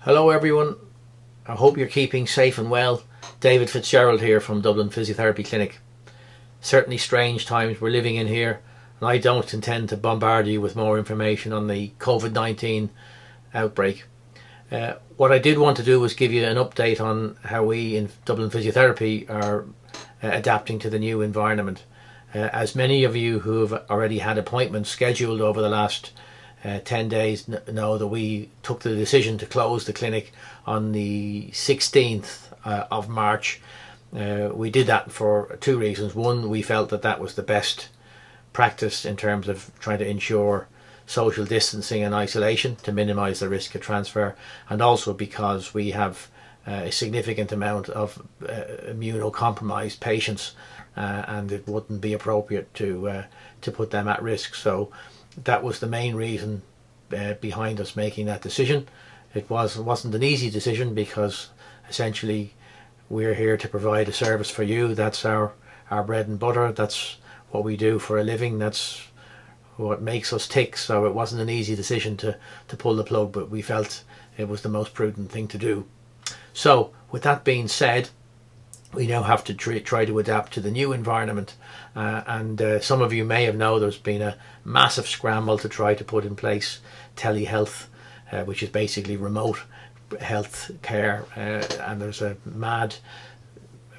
Hello everyone, I hope you're keeping safe and well. David Fitzgerald here from Dublin Physiotherapy Clinic. Certainly strange times we're living in here, and I don't intend to bombard you with more information on the COVID-19 outbreak. What I did want to do was give you an update on how we in Dublin Physiotherapy are adapting to the new environment. As many of you who have already had appointments scheduled over the last 10 days know that we took the decision to close the clinic on the 16th of March. We did that for two reasons. One, we felt that that was the best practice in terms of trying to ensure social distancing and isolation to minimise the risk of transfer, and also because we have a significant amount of immunocompromised patients, and it wouldn't be appropriate to put them at risk. So that was the main reason behind us making that decision. It wasn't an easy decision, because essentially we're here to provide a service for you. That's our bread and butter. That's what we do for a living. That's what makes us tick. So it wasn't an easy decision to pull the plug, but we felt it was the most prudent thing to do. So with that being said, we now have to try to adapt to the new environment, and some of you may have known there's been a massive scramble to try to put in place telehealth, which is basically remote health care, and there's a mad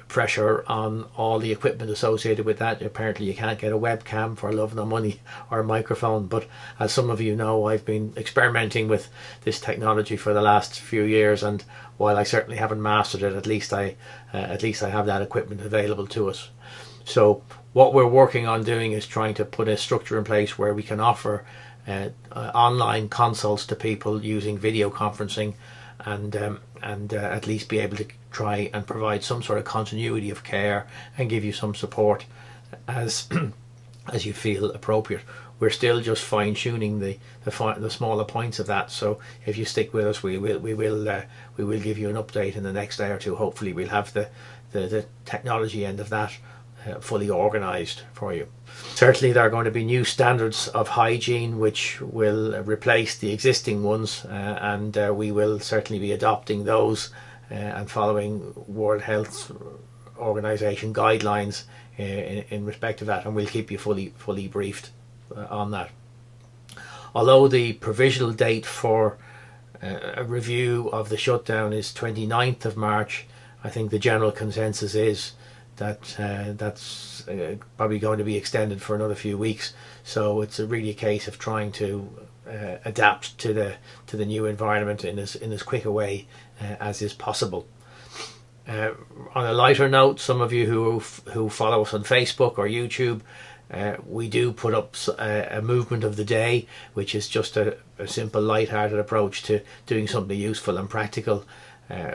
pressure on all the equipment associated with that. Apparently you can't get a webcam for love nor money, or a microphone, but as some of you know, I've been experimenting with this technology for the last few years, and while I certainly haven't mastered it, at least I have that equipment available to us. So what we're working on doing is trying to put a structure in place where we can offer online consults to people using video conferencing, and at least be able to try and provide some sort of continuity of care and give you some support as as you feel appropriate. We're still just fine-tuning the smaller points of that, so if you stick with us, we will give you an update in the next day or two. Hopefully we'll have the technology end of that fully organised for you. Certainly there are going to be new standards of hygiene which will replace the existing ones, and we will certainly be adopting those and following World Health Organization guidelines in respect of that, and we'll keep you fully briefed on that. Although the provisional date for a review of the shutdown is 29th of March, I think the general consensus is that that's probably going to be extended for another few weeks. So it's really a case of trying to adapt to the new environment in as quick a way as is possible. On a lighter note, some of you who follow us on Facebook or YouTube, we do put up a movement of the day, which is just a simple light-hearted approach to doing something useful and practical,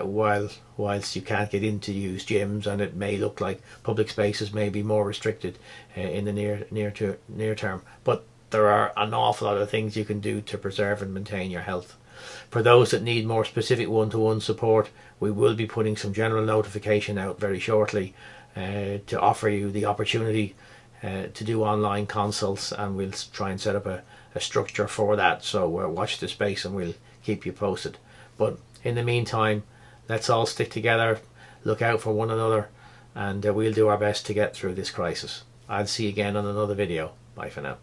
whilst you can't get in to use gyms, and it may look like public spaces may be more restricted in the near term. But there are an awful lot of things you can do to preserve and maintain your health. For those that need more specific one-to-one support, we will be putting some general notification out very shortly to offer you the opportunity to do online consults, and we'll try and set up a structure for that. So watch the space and we'll keep you posted. But in the meantime, let's all stick together, look out for one another, and we'll do our best to get through this crisis. I'll see you again on another video. Bye for now.